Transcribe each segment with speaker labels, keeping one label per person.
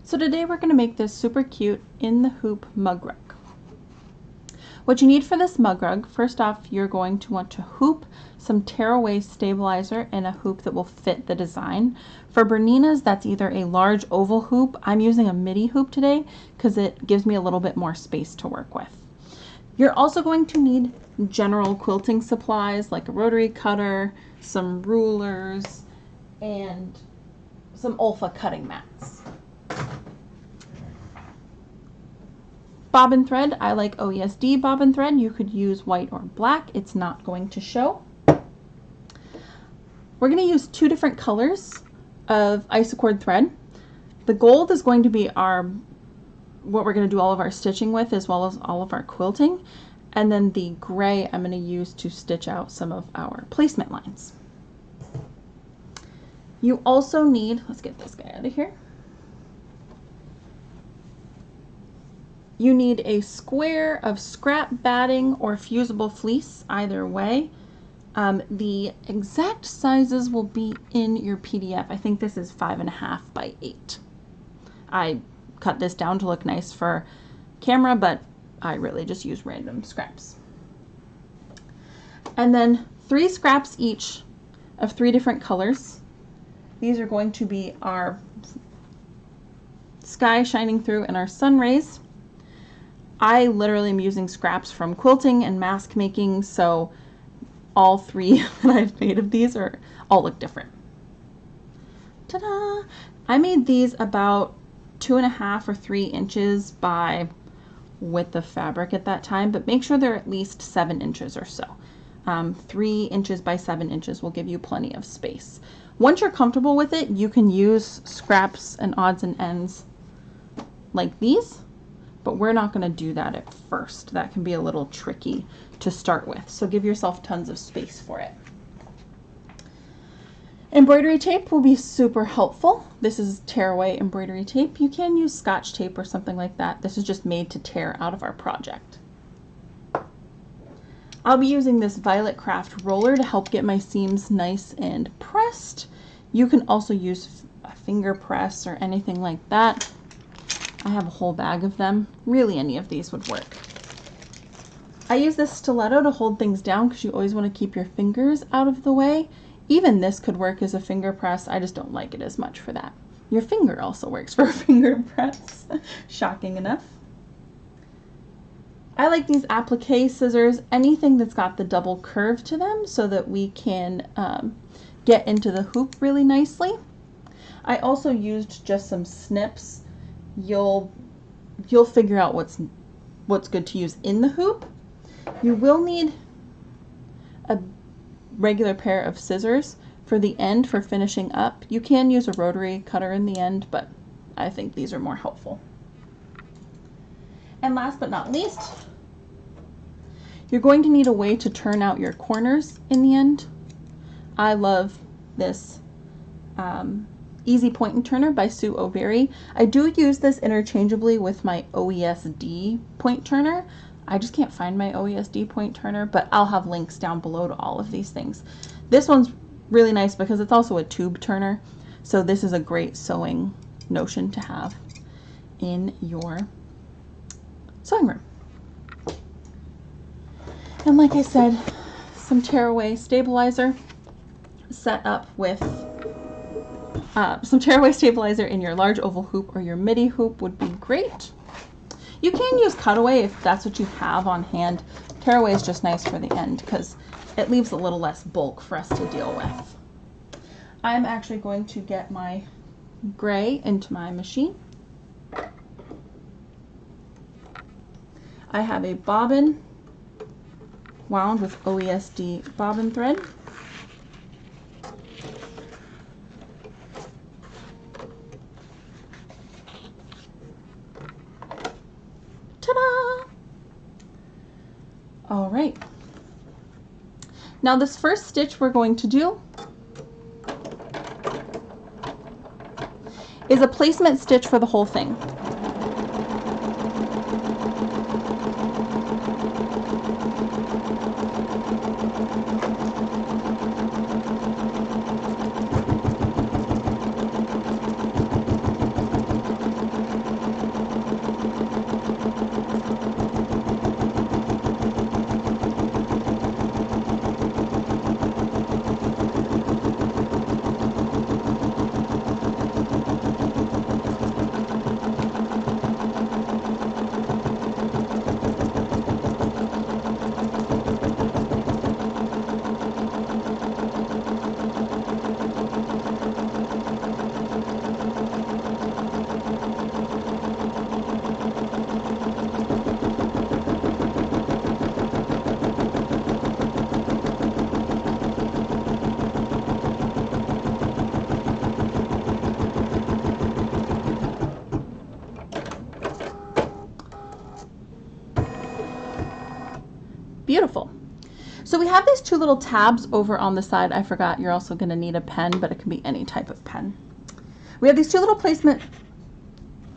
Speaker 1: So today we're going to make this super cute in the hoop mug rug. What you need for this mug rug, first off, you're going to want to hoop some tearaway stabilizer in a hoop that will fit the design. For Bernina's, that's either a large oval hoop. I'm using a midi hoop today because it gives me a little bit more space to work with. You're also going to need general quilting supplies like a rotary cutter, some rulers, and some Olfa cutting mats. Bobbin thread, I like OESD bobbin thread. You could use white or black. It's not going to show. We're going to use 2 different colors of Isacord thread. The gold is going to be what we're going to do all of our stitching with, as well as all of our quilting. And then the gray I'm going to use to stitch out some of our placement lines. You also need, let's get this guy out of here. You need a square of scrap batting or fusible fleece, either way. The exact sizes will be in your PDF. I think this is 5.5 by 8. I cut this down to look nice for camera, but I really just use random scraps. And then 3 scraps each of 3 different colors. These are going to be our sky shining through and our sun rays. I literally am using scraps from quilting and mask making, so all 3 that I've made of these all look different. Ta-da! I made these about 2.5 or 3 inches by width of fabric at that time, but make sure they're at least 7 inches or so. 3 inches by 7 inches will give you plenty of space. Once you're comfortable with it, you can use scraps and odds and ends like these. But we're not going to do that at first. That can be a little tricky to start with. So give yourself tons of space for it. Embroidery tape will be super helpful. This is tearaway embroidery tape. You can use Scotch tape or something like that. This is just made to tear out of our project. I'll be using this Violet Craft roller to help get my seams nice and pressed. You can also use a finger press or anything like that. I have a whole bag of them. Really, any of these would work. I use this stiletto to hold things down because you always want to keep your fingers out of the way. Even this could work as a finger press. I just don't like it as much for that. Your finger also works for a finger press. Shocking enough. I like these applique scissors, anything that's got the double curve to them so that we can get into the hoop really nicely. I also used just some snips. You'll figure out what's good to use in the hoop. You will need a regular pair of scissors for the end for finishing up. You can use a rotary cutter in the end, but I think these are more helpful. And last but not least, you're going to need a way to turn out your corners in the end. I love this Easy Point and Turner by Sue O'Berry. I do use this interchangeably with my OESD point turner. I just can't find my OESD point turner, but I'll have links down below to all of these things. This one's really nice because it's also a tube turner, so this is a great sewing notion to have in your sewing room. And like I said, some tearaway stabilizer set up with some tearaway stabilizer in your large oval hoop or your midi hoop would be great. You can use cutaway if that's what you have on hand. Tearaway is just nice for the end because it leaves a little less bulk for us to deal with. I'm actually going to get my gray into my machine. I have a bobbin wound with OESD bobbin thread. All right. Now this first stitch we're going to do is a placement stitch for the whole thing. Beautiful. So we have these two little tabs over on the side. I forgot you're also going to need a pen, but it can be any type of pen. We have these two little placement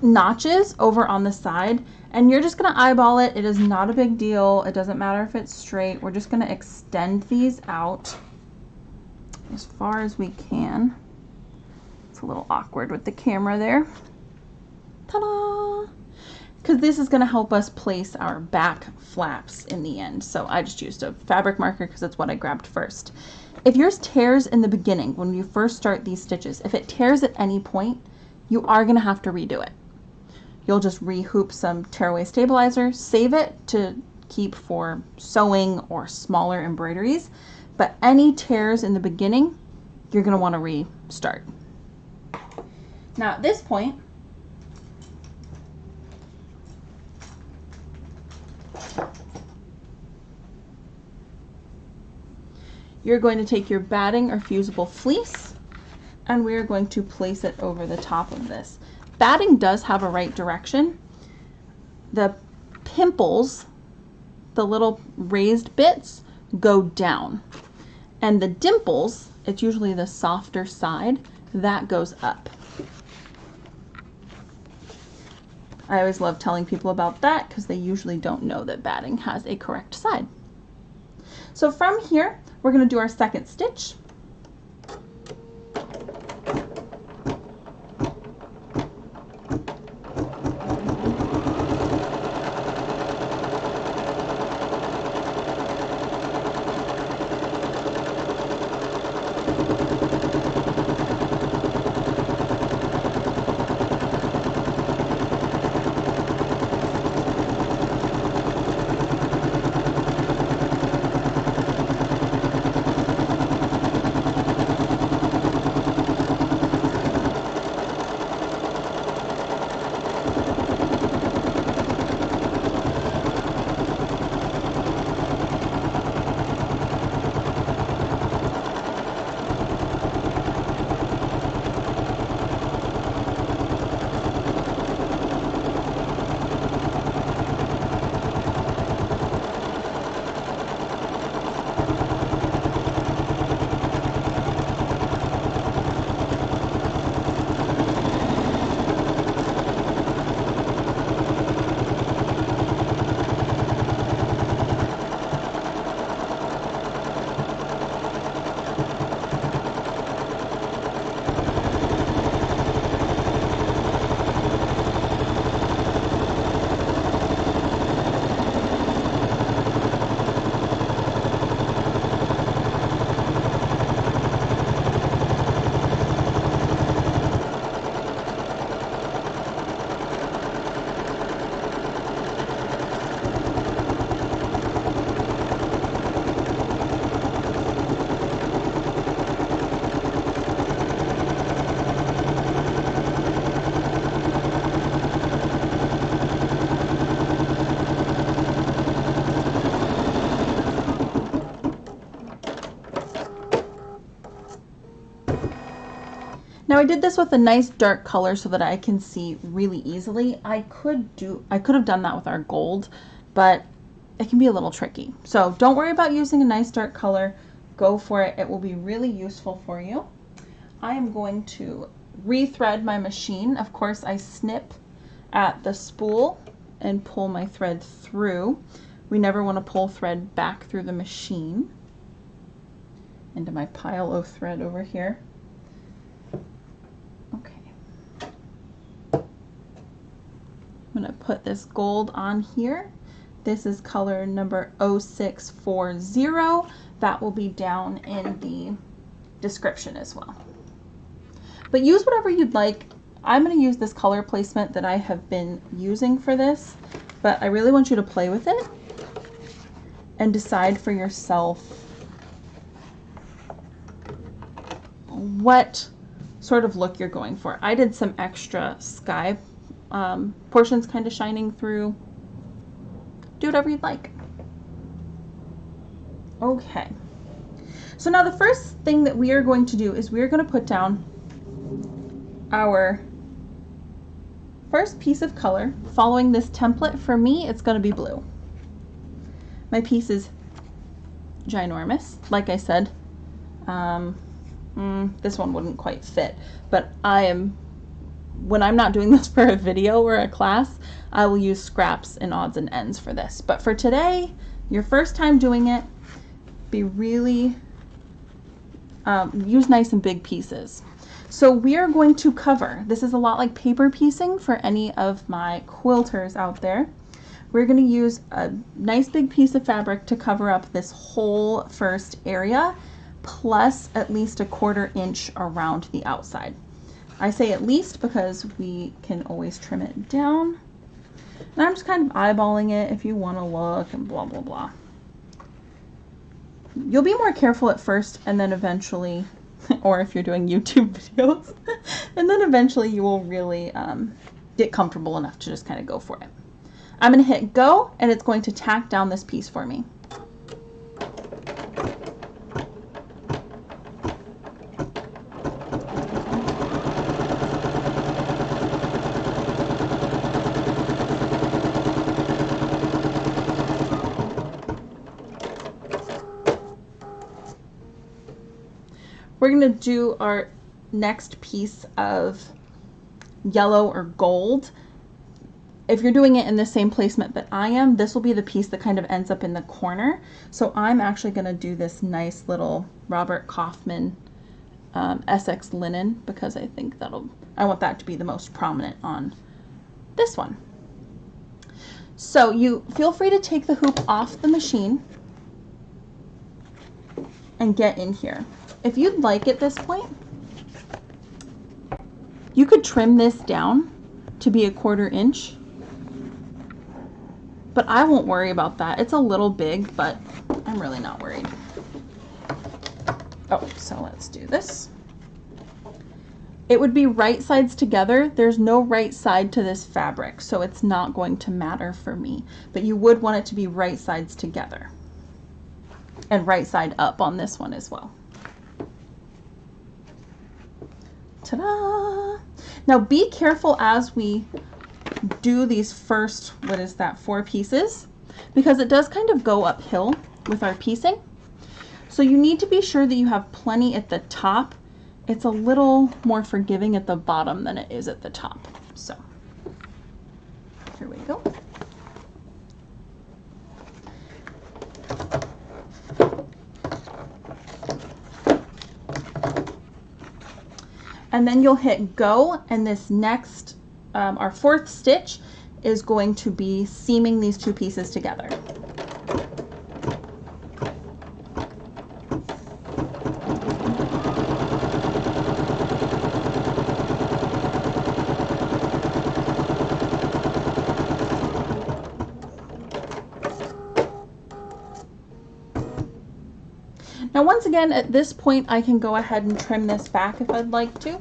Speaker 1: notches over on the side, and you're just going to eyeball it. It is not a big deal. It doesn't matter if it's straight. We're just going to extend these out as far as we can. It's a little awkward with the camera there. Ta-da! Because this is going to help us place our back flaps in the end. So I just used a fabric marker because it's what I grabbed first. If yours tears in the beginning, when you first start these stitches, if it tears at any point, you are going to have to redo it. You'll just re-hoop some tearaway stabilizer, save it to keep for sewing or smaller embroideries. But any tears in the beginning, you're going to want to restart. Now at this point, you're going to take your batting or fusible fleece, and we're going to place it over the top of this. Batting does have a right direction. The pimples, the little raised bits, go down. And the dimples, it's usually the softer side, that goes up. I always love telling people about that because they usually don't know that batting has a correct side. So from here, we're going to do our second stitch. Now I did this with a nice dark color so that I can see really easily. I could have done that with our gold, but it can be a little tricky. So don't worry about using a nice dark color. Go for it. It will be really useful for you. I am going to rethread my machine. Of course, I snip at the spool and pull my thread through. We never want to pull thread back through the machine. Into my pile of thread over here. Okay. I'm going to put this gold on here. This is color number 0640. That will be down in the description as well. But use whatever you'd like. I'm going to use this color placement that I have been using for this, but I really want you to play with it and decide for yourself what sort of look you're going for. I did some extra sky portions kind of shining through. Do whatever you'd like. Okay. So now the first thing that we are going to do is we are going to put down our first piece of color following this template. For me, it's going to be blue. My piece is ginormous. Like I said, this one wouldn't quite fit, but when I'm not doing this for a video or a class, I will use scraps and odds and ends for this. But for today, your first time doing it, be really, use nice and big pieces. So we are going to cover, this is a lot like paper piecing for any of my quilters out there. We're going to use a nice big piece of fabric to cover up this whole first area, plus at least a 1/4 inch around the outside. I say at least because we can always trim it down. And I'm just kind of eyeballing it if you want to look and blah, blah, blah. You'll be more careful at first and then eventually, or if you're doing YouTube videos, and then eventually you will really get comfortable enough to just kind of go for it. I'm going to hit go, and it's going to tack down this piece for me. We're going to do our next piece of yellow or gold. If you're doing it in the same placement that I am, this will be the piece that kind of ends up in the corner. So I'm actually going to do this nice little Robert Kaufman Essex linen, because I think I want that to be the most prominent on this one. So you feel free to take the hoop off the machine and get in here. If you'd like at this point, you could trim this down to be a 1/4 inch, but I won't worry about that. It's a little big, but I'm really not worried. Oh, so let's do this. It would be right sides together. There's no right side to this fabric, so it's not going to matter for me, but you would want it to be right sides together and right side up on this one as well. Ta-da! Now be careful as we do these first, 4 pieces, because it does kind of go uphill with our piecing. So you need to be sure that you have plenty at the top. It's a little more forgiving at the bottom than it is at the top. So here we go. And then you'll hit go, and this next, our 4th stitch is going to be seaming these 2 pieces together. Now once again, at this point, I can go ahead and trim this back if I'd like to.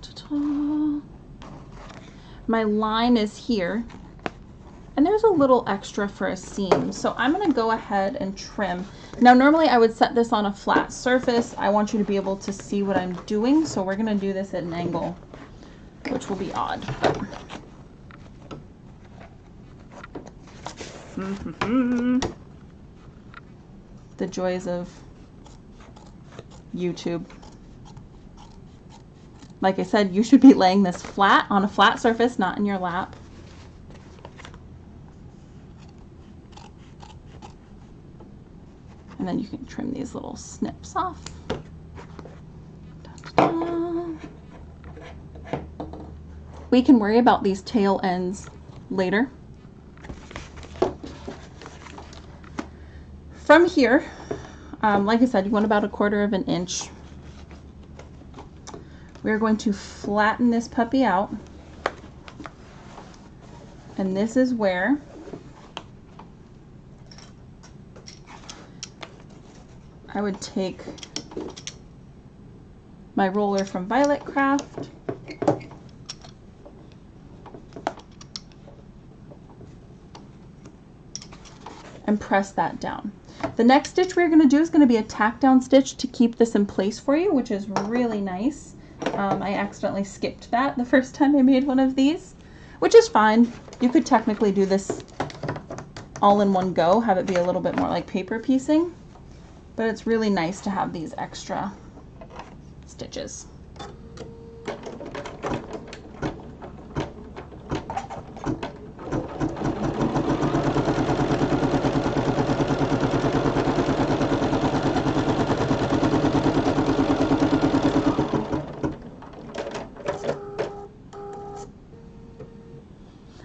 Speaker 1: Ta-da. My line is here, and there's a little extra for a seam, so I'm going to go ahead and trim. Now normally I would set this on a flat surface. I want you to be able to see what I'm doing, so we're going to do this at an angle, which will be odd. The joys of YouTube. Like I said, you should be laying this flat on a flat surface, not in your lap. And then you can trim these little snips off. Da-da-da. We can worry about these tail ends later. From here, like I said, you want about a 1/4 inch. We're going to flatten this puppy out, and this is where I would take my roller from Violet Craft and press that down. The next stitch we're going to do is going to be a tack down stitch to keep this in place for you, which is really nice. I accidentally skipped that the first time I made one of these, which is fine. You could technically do this all in one go, have it be a little bit more like paper piecing, but it's really nice to have these extra stitches.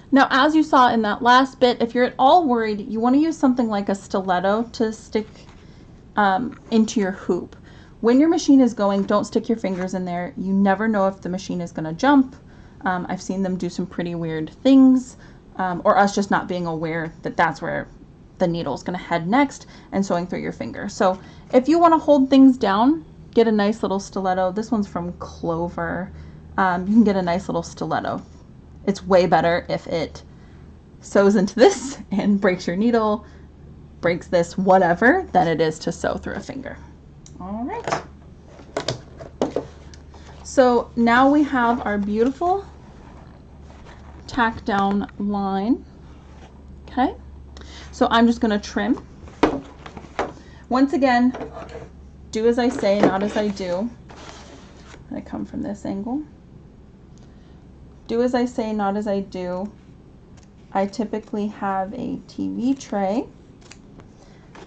Speaker 1: Now, as you saw in that last bit, if you're at all worried, you want to use something like a stiletto to stick into your hoop. When your machine is going, don't stick your fingers in there. You never know if the machine is going to jump. I've seen them do some pretty weird things, or us just not being aware that that's where the needle is going to head next and sewing through your finger. So if you want to hold things down, get a nice little stiletto. This one's from Clover. You can get a nice little stiletto. It's way better if it sews into this and breaks your needle, breaks this, whatever, than it is to sew through a finger. All right. So now we have our beautiful tack down line. Okay. So I'm just going to trim. Once again, do as I say, not as I do. I come from this angle. Do as I say, not as I do. I typically have a TV tray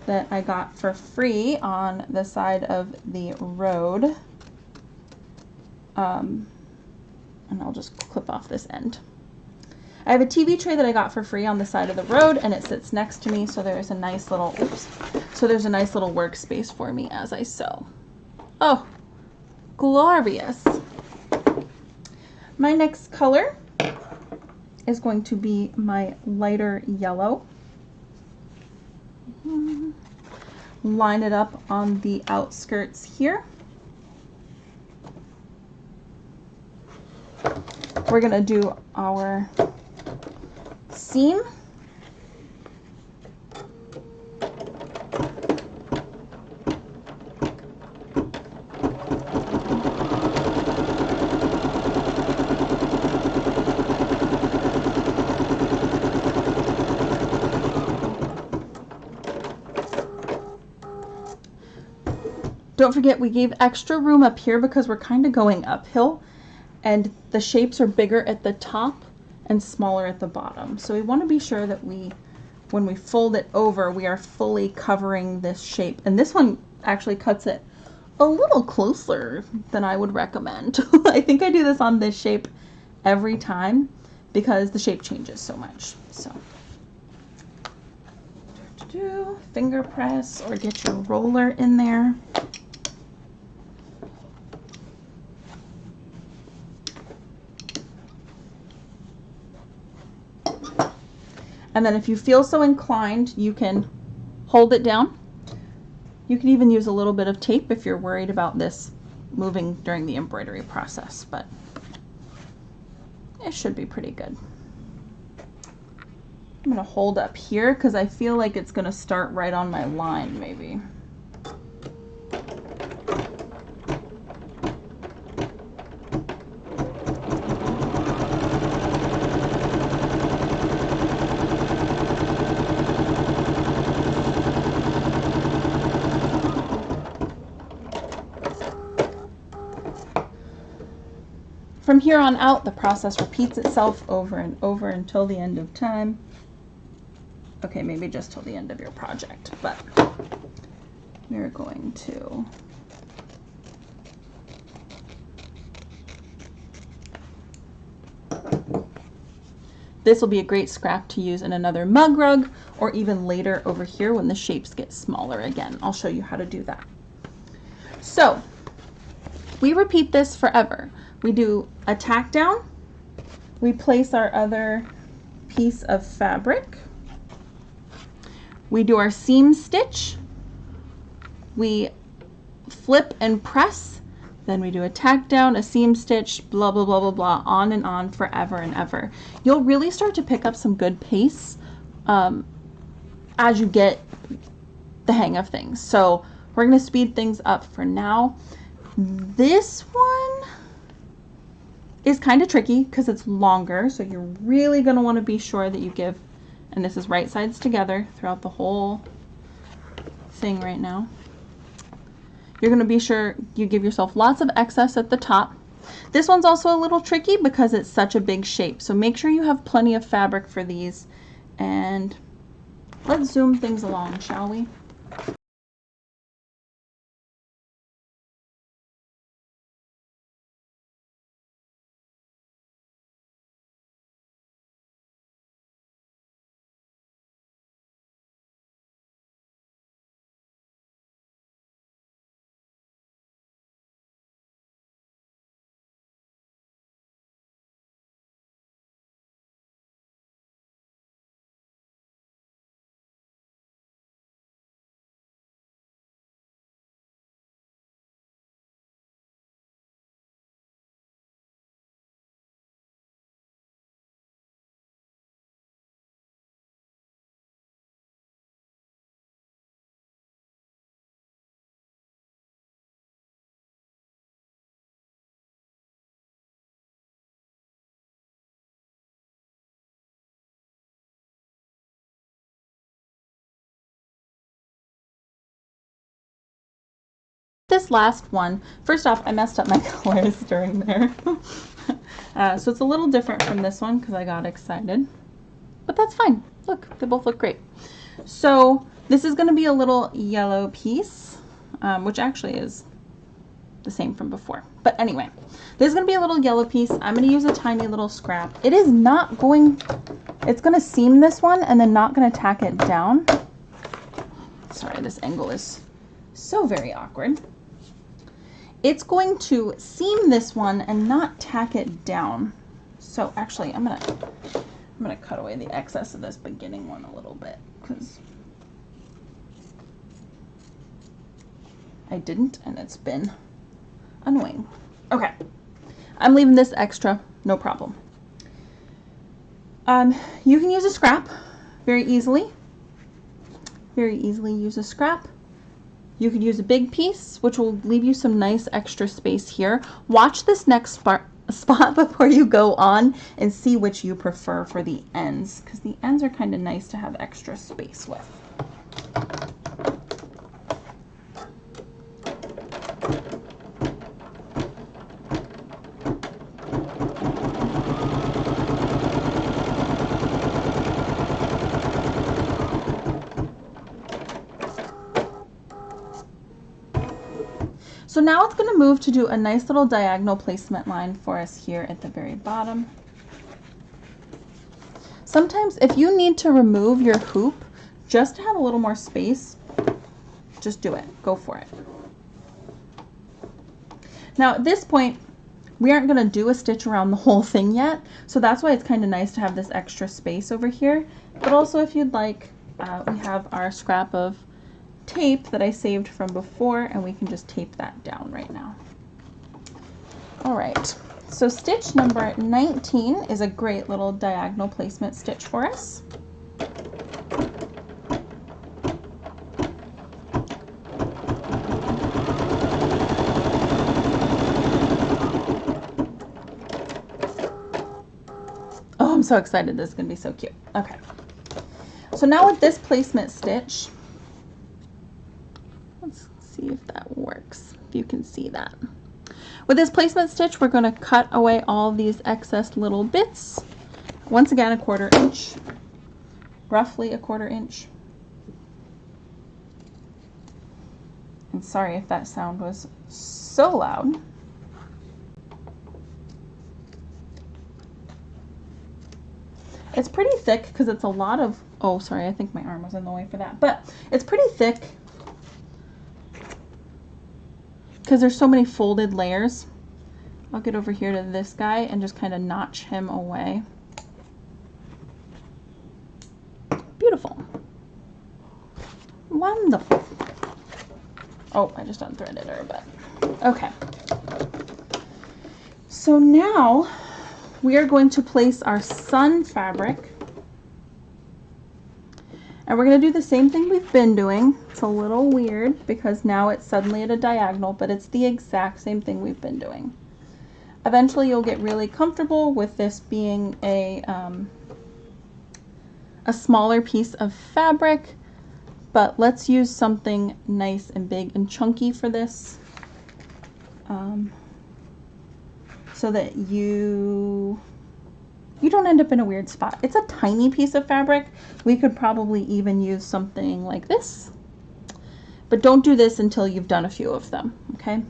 Speaker 1: that I got for free on the side of the road. And I'll just clip off this end. I have a TV tray that I got for free on the side of the road, and it sits next to me, so there's a nice little, there's a nice little workspace for me as I sew. Oh, glorious. My next color is going to be my lighter yellow. Line it up on the outskirts here. We're going to do our seam. Don't forget, we gave extra room up here because we're kind of going uphill and the shapes are bigger at the top and smaller at the bottom. So we want to be sure that when we fold it over, we are fully covering this shape. And this one actually cuts it a little closer than I would recommend. I think I do this on this shape every time because the shape changes so much. So finger press or get your roller in there. And then if you feel so inclined, you can hold it down. You can even use a little bit of tape if you're worried about this moving during the embroidery process, but it should be pretty good. I'm going to hold up here because I feel like it's going to start right on my line maybe. From here on out, the process repeats itself over and over until the end of time. Okay, maybe just till the end of your project, but we're going to this will be a great scrap to use in another mug rug or even later over here when the shapes get smaller again. I'll show you how to do that. So we repeat this forever. We do a tack down, we place our other piece of fabric, we do our seam stitch, we flip and press, then we do a tack down, a seam stitch, blah, blah, blah, blah, blah, on and on forever and ever. You'll really start to pick up some good pace as you get the hang of things. So we're going to speed things up for now. This one is kind of tricky because it's longer, so you're really going to want to be sure that you give and this is right sides together throughout the whole thing right now. You're going to be sure you give yourself lots of excess at the top. This one's also a little tricky because it's such a big shape, so make sure you have plenty of fabric for these. And let's zoom things along, shall we? This last one, first off, I messed up my colors during there. So it's a little different from this one because I got excited, but that's fine. Look, they both look great. So this is going to be a little yellow piece, which actually is the same from before. But anyway, this is going to be a little yellow piece. I'm going to use a tiny little scrap. It is not going, it's going to seam this one and then not going to tack it down. Sorry, this angle is so very awkward. It's going to seam this one and not tack it down. So actually, I'm gonna cut away the excess of this beginning one a little bit because I didn't, and it's been annoying. Okay, I'm leaving this extra, no problem. You can use a scrap very easily. Very easily use a scrap. You could use a big piece, which will leave you some nice extra space here. Watch this next spot before you go on and see which you prefer for the ends, because the ends are kind of nice to have extra space with. So now it's going to move to do a nice little diagonal placement line for us here at the very bottom. Sometimes if you need to remove your hoop just to have a little more space, just do it. Go for it. Now at this point, we aren't going to do a stitch around the whole thing yet, so that's why it's kind of nice to have this extra space over here. But also if you'd like, we have our scrap of tape that I saved from before, and we can just tape that down right now. All right, so stitch number 19 is a great little diagonal placement stitch for us. Oh, I'm so excited. This is going to be so cute. Okay, so now with this placement stitch, let's see if that works, if you can see that. With this placement stitch, we're going to cut away all these excess little bits. Once again, 1/4 inch, roughly 1/4 inch. And sorry if that sound was so loud. It's pretty thick because it's a lot of, oh, sorry, I think my arm was in the way for that, but it's pretty thick because there's so many folded layers. I'll get over here to this guy and just kind of notch him away. Beautiful. Wonderful. Oh, I just unthreaded her, but okay. So now we are going to place our sun fabric, and we're going to do the same thing we've been doing. It's a little weird because now it's suddenly at a diagonal, but it's the exact same thing we've been doing. Eventually you'll get really comfortable with this being a a smaller piece of fabric, but let's use something nice and big and chunky for this, so that you don't end up in a weird spot. It's a tiny piece of fabric. We could probably even use something like this, but don't do this until you've done a few of them, okay?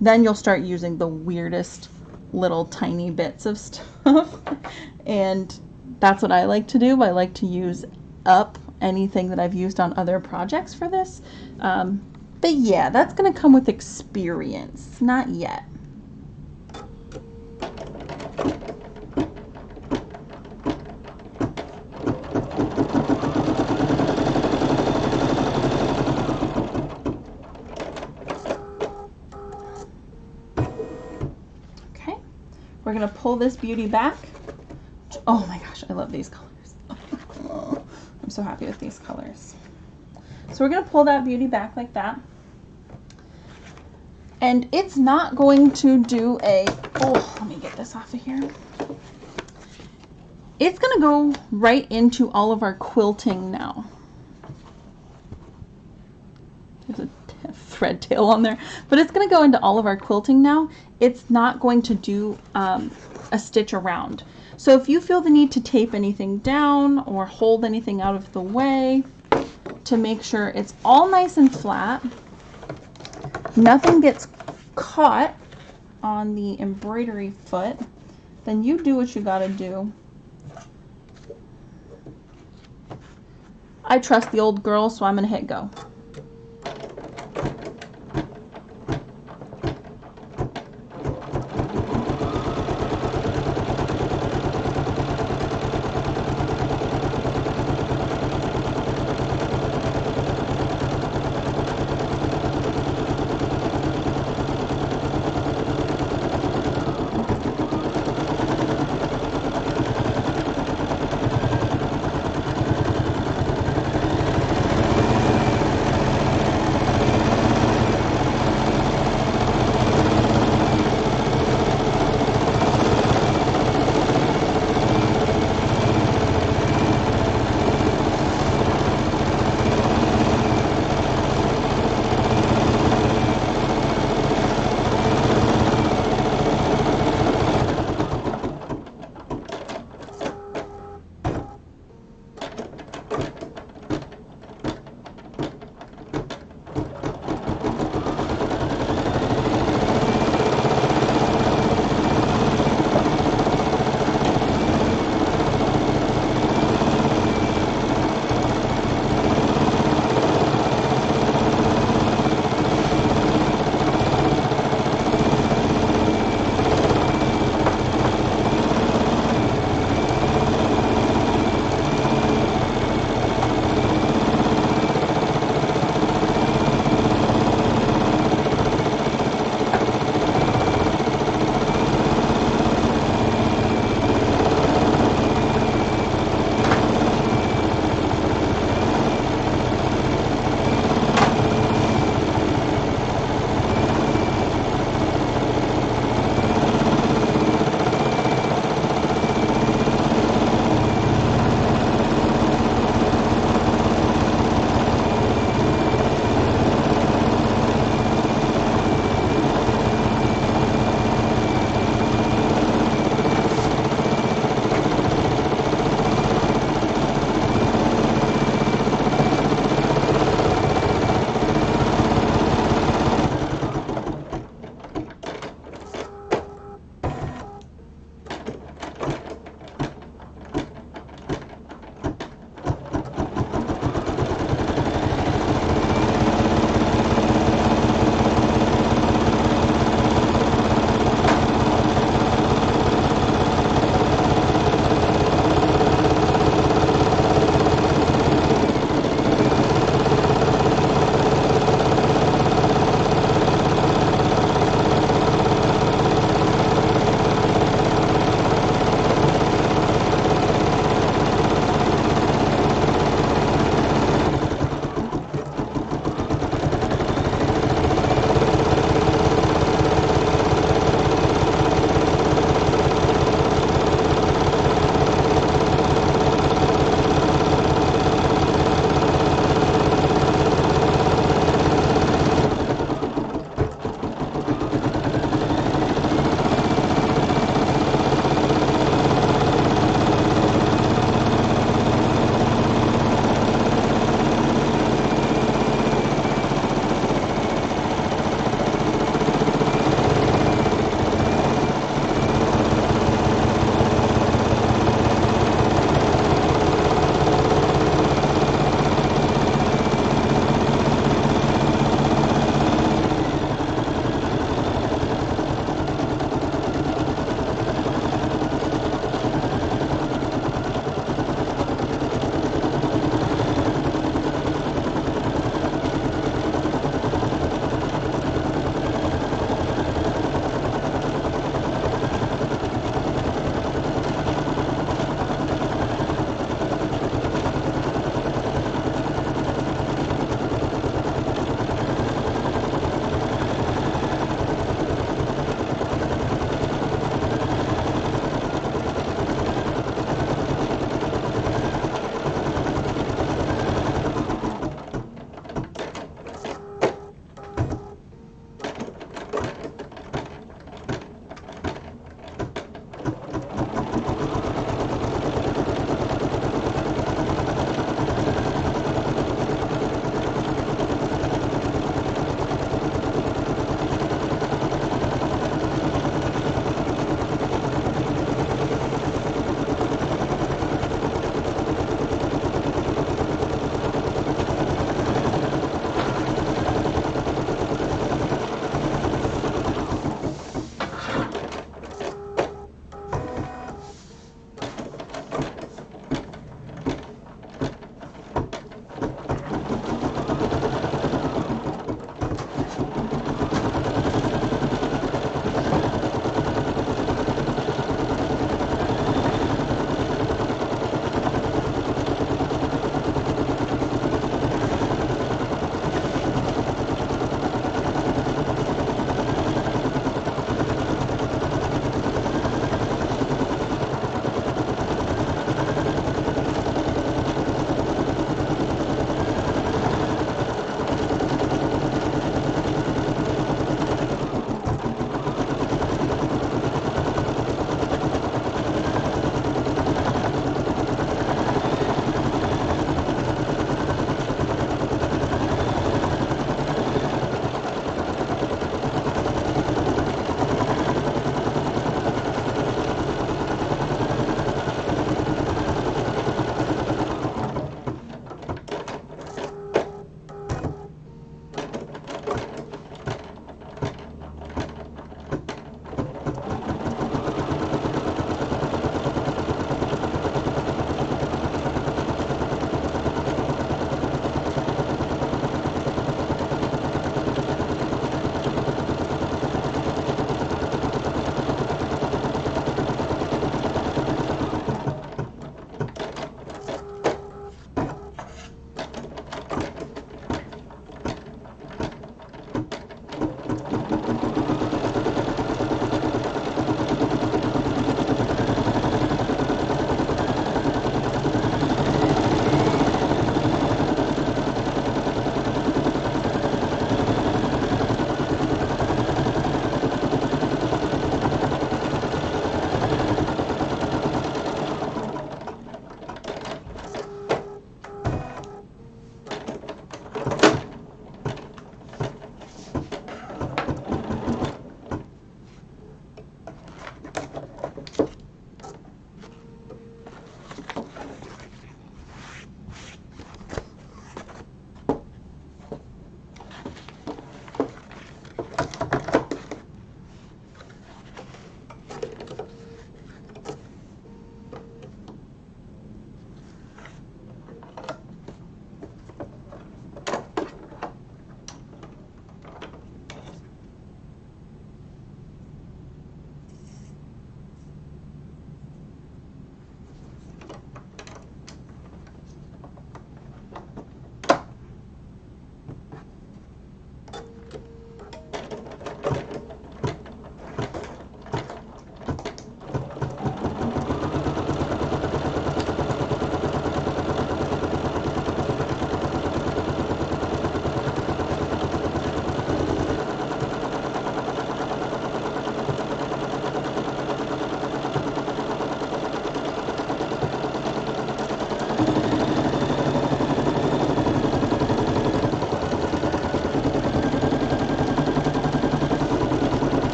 Speaker 1: Then you'll start using the weirdest little tiny bits of stuff, and that's what I like to do. I like to use up anything that I've used on other projects for this. But yeah, that's gonna come with experience, not yet. Okay, we're gonna pull this beauty back. Oh my gosh, I love these colors. I'm so happy with these colors. So we're going to pull that beauty back like that. And it's not going to do a, oh, let me get this off of here. It's going to go right into all of our quilting now. There's a thread tail on there, but it's going to go into all of our quilting now. It's not going to do a stitch around. So if you feel the need to tape anything down or hold anything out of the way to make sure it's all nice and flat, nothing gets caught on the embroidery foot, then you do what you gotta do. I trust the old girl, so I'm gonna hit go.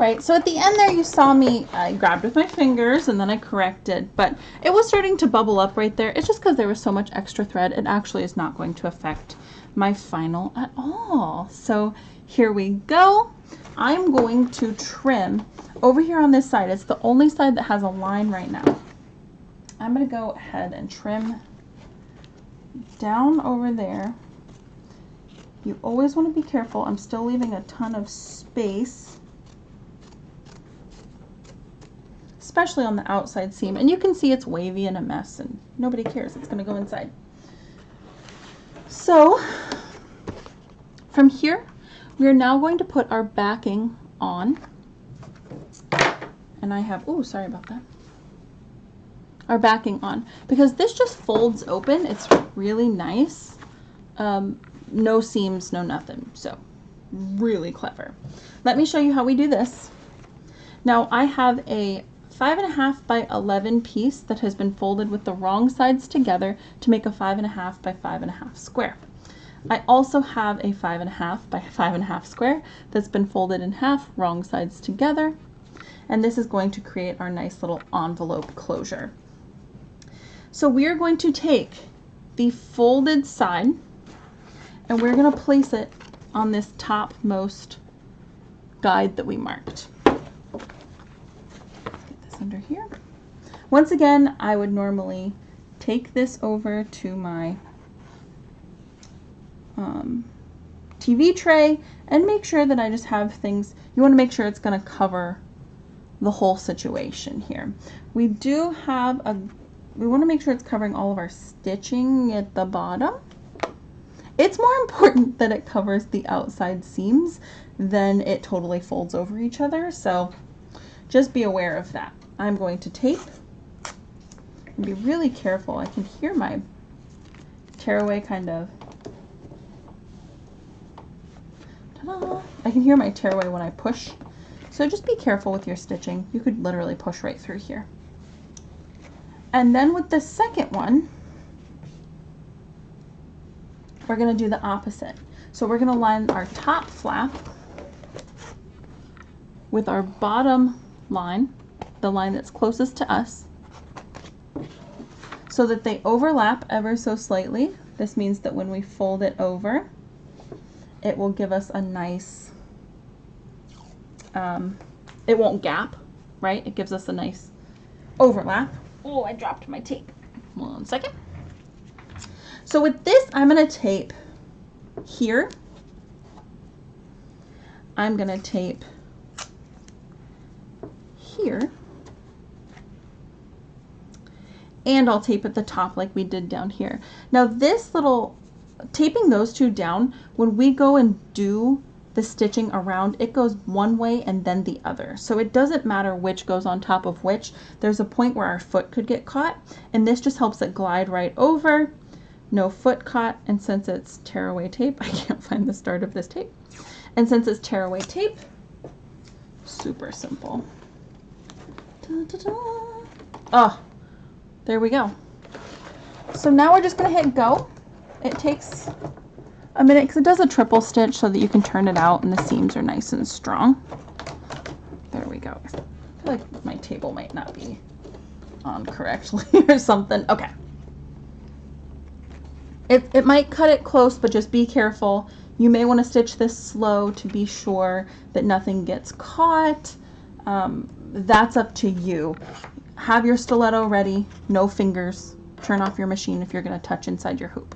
Speaker 1: right? So at the end there you saw me, I grabbed with my fingers and then I corrected, but it was starting to bubble up right there. It's just because there was so much extra thread. It actually is not going to affect my final at all. So here we go. I'm going to trim over here on this side. It's the only side that has a line right now. I'm going to go ahead and trim down over there. You always want to be careful. I'm still leaving a ton of space, especially on the outside seam. And you can see it's wavy and a mess and nobody cares. It's going to go inside. So from here, we are now going to put our backing on. And I have, oh, sorry about that. Our backing on, because this just folds open. It's really nice. No seams, no nothing. So really clever. Let me show you how we do this. Now I have a 5.5 by 11 piece that has been folded with the wrong sides together to make a 5.5 by 5.5 square. I also have a 5.5 by 5.5 square that's been folded in half, wrong sides together. And this is going to create our nice little envelope closure. So we are going to take the folded side and we're going to place it on this topmost guide that we marked. Let's get this under here. Once again, I would normally take this over to my TV tray and make sure that I just have things. You want to make sure it's going to cover the whole situation here. We do have we want to make sure it's covering all of our stitching at the bottom. It's more important that it covers the outside seams than it totally folds over each other. So just be aware of that. I'm going to tape and be really careful. I can hear my tearaway kind of, ta-da! I can hear my tearaway when I push. So just be careful with your stitching. You could literally push right through here. And then with the second one, we're going to do the opposite. So we're going to line our top flap with our bottom line, the line that's closest to us, so that they overlap ever so slightly. This means that when we fold it over, it will give us a nice, it won't gap, right? It gives us a nice overlap. Oh, I dropped my tape. 1 second. So with this, I'm going to tape here. I'm going to tape here. And I'll tape at the top like we did down here. Now this little, taping those two down, when we go and do the stitching around, it goes one way and then the other. So it doesn't matter which goes on top of which. There's a point where our foot could get caught, and this just helps it glide right over. No foot caught, and since it's tearaway tape, I can't find the start of this tape. And since it's tearaway tape, super simple. Da-da-da. Oh, there we go. So now we're just gonna hit go. It takes a minute because it does a triple stitch so that you can turn it out and the seams are nice and strong. There we go. I feel like my table might not be on correctly or something. Okay. It might cut it close, but just be careful. You may want to stitch this slow to be sure that nothing gets caught. That's up to you. Have your stiletto ready, no fingers. Turn off your machine if you're going to touch inside your hoop.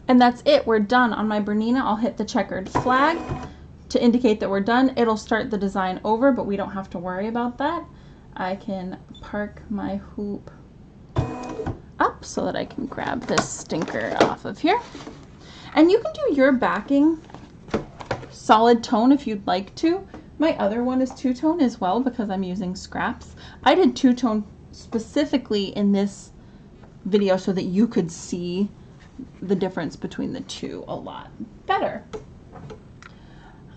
Speaker 1: And that's it. We're done. On my Bernina, I'll hit the checkered flag to indicate that we're done. It'll start the design over, but we don't have to worry about that. I can park my hoop up so that I can grab this stinker off of here. And you can do your backing solid tone if you'd like to. My other one is two-tone as well because I'm using scraps. I did two-tone specifically in this video so that you could see the difference between the two a lot better.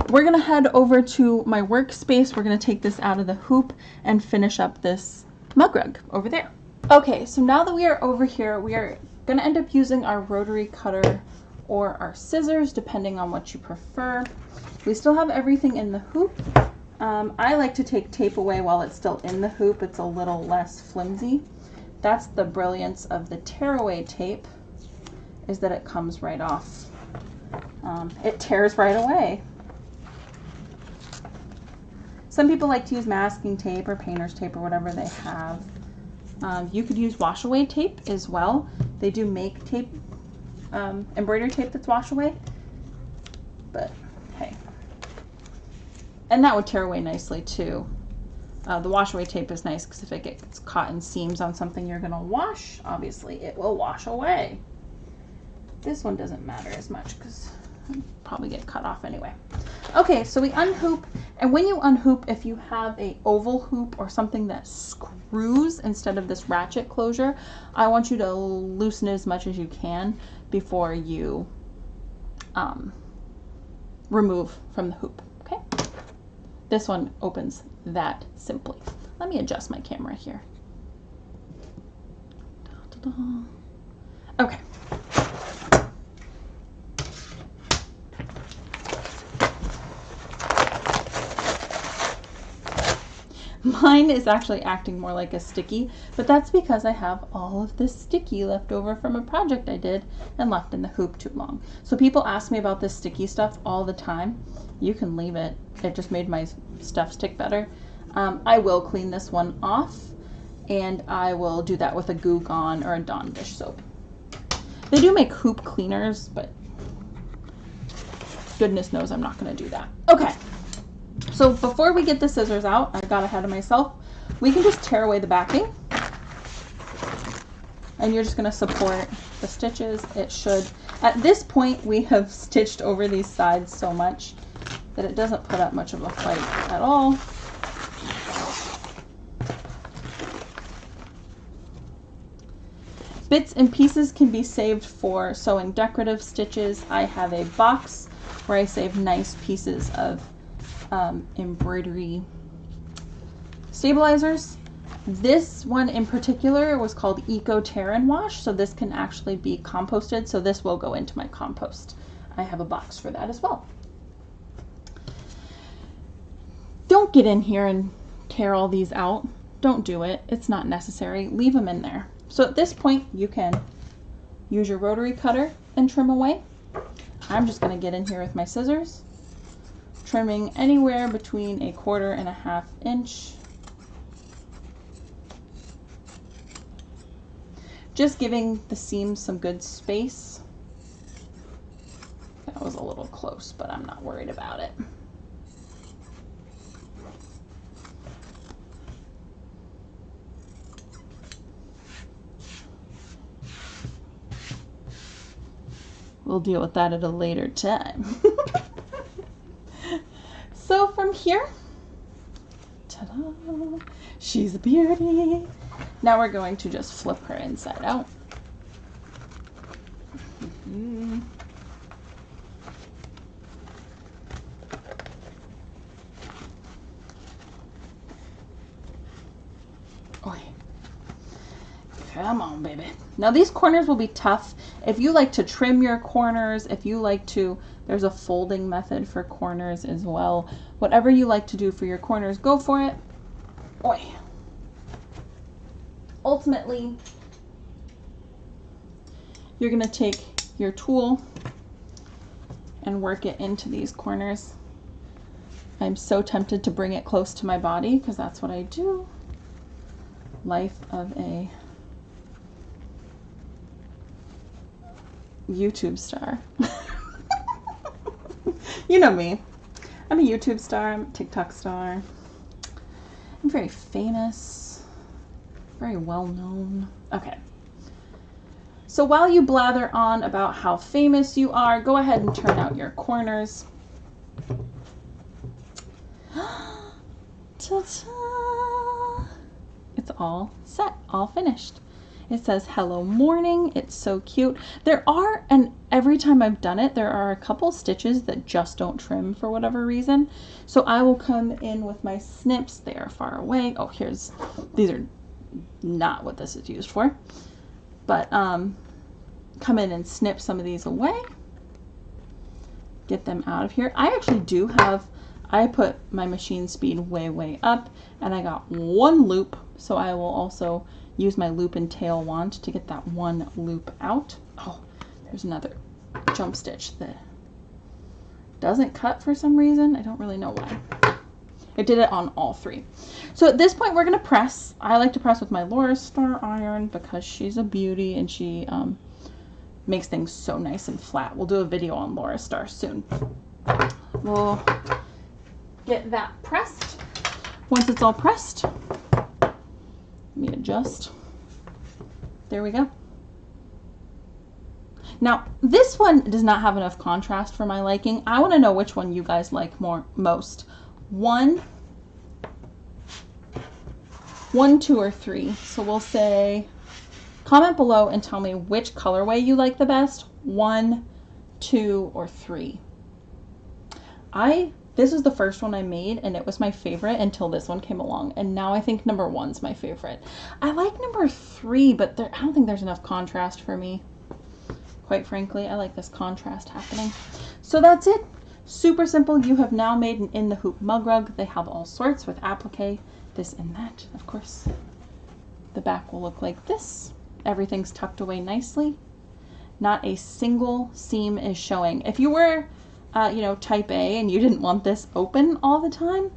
Speaker 1: We're gonna head over to my workspace. We're gonna take this out of the hoop and finish up this mug rug over there. Okay, so now that we are over here, we are gonna end up using our rotary cutter or our scissors, depending on what you prefer. We still have everything in the hoop. I like to take tape away while it's still in the hoop. It's a little less flimsy. That's the brilliance of the tearaway tape, is that it comes right off. It tears right away. Some people like to use masking tape or painter's tape or whatever they have. You could use wash away tape as well. They do make tape, embroidery tape that's wash away, but hey. And that would tear away nicely too. The wash away tape is nice because if it gets caught in seams on something you're gonna wash, obviously it will wash away. This one doesn't matter as much because it'll probably get cut off anyway. Okay, so we unhoop, and when you unhoop, if you have a oval hoop or something that screws instead of this ratchet closure, I want you to loosen it as much as you can before you remove from the hoop, okay? This one opens that simply. Let me adjust my camera here. Okay. Mine is actually acting more like a sticky, but that's because I have all of this sticky left over from a project I did and left in the hoop too long. So people ask me about this sticky stuff all the time. You can leave it. It just made my stuff stick better. I will clean this one off, and I will do that with a Goo Gone or a Dawn dish soap. They do make hoop cleaners, but goodness knows I'm not going to do that. Okay. So before we get the scissors out, I got ahead of myself. We can just tear away the backing. And you're just going to support the stitches. It should. At this point, we have stitched over these sides so much that it doesn't put up much of a fight at all. Bits and pieces can be saved for sewing decorative stitches. I have a box where I save nice pieces of embroidery stabilizers. This one in particular was called Eco Tear and Wash, so this can actually be composted, so this will go into my compost. I have a box for that as well. Don't get in here and tear all these out. Don't do it. It's not necessary. Leave them in there. So at this point, you can use your rotary cutter and trim away. I'm just going to get in here with my scissors, trimming anywhere between 1/4 and 1/2 inch. Just giving the seams some good space. That was a little close, but I'm not worried about it. We'll deal with that at a later time. So from here, ta-da, she's a beauty. Now we're going to just flip her inside out. Oi. Come on, baby. Now these corners will be tough. If you like to trim your corners, if you like to, there's a folding method for corners as well. Whatever you like to do for your corners, go for it. Oi. Ultimately, you're going to take your tool and work it into these corners. I'm so tempted to bring it close to my body because that's what I do. Life of a YouTube star. You know me. I'm a YouTube star. I'm a TikTok star. I'm very famous. Very well known. Okay. So while you blather on about how famous you are, go ahead and turn out your corners. Ta-ta! It's all set, all finished. It says hello morning. It's so cute. There are, and every time I've done it, there are a couple stitches that just don't trim for whatever reason. So I will come in with my snips. They are far away. Oh, these are not what this is used for. But come in and snip some of these away. Get them out of here. I actually do have, I put my machine speed way, way up, and I got one loop. So I will also use my loop and tail wand to get that one loop out. Oh, there's another jump stitch that doesn't cut for some reason. I don't really know why. I did it on all three. So at this point we're gonna press. I like to press with my Laura Star iron because she's a beauty and she makes things so nice and flat. We'll do a video on Laura Star soon. We'll get that pressed. Once it's all pressed, let me adjust. There we go. Now, this one does not have enough contrast for my liking. I want to know which one you guys like most. One, 2, or 3. So we'll say, comment below and tell me which colorway you like the best. 1, 2, or 3. This is the first one I made, and it was my favorite until this one came along, and now I think number 1's my favorite. I like number 3, but I don't think there's enough contrast for me. Quite frankly, I like this contrast happening. So that's it. Super simple. You have now made an in the hoop mug rug. They have all sorts with applique, this and that. Of course, the back will look like this. Everything's tucked away nicely. Not a single seam is showing. If you were you know, type A and you didn't want this open all the time,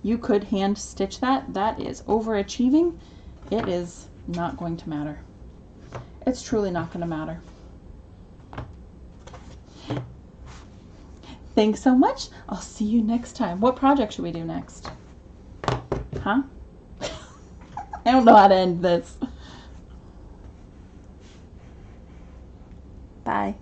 Speaker 1: you could hand stitch that. That is overachieving. It is not going to matter. It's truly not going to matter. Thanks so much. I'll see you next time. What project should we do next? Huh? I don't know how to end this. Bye.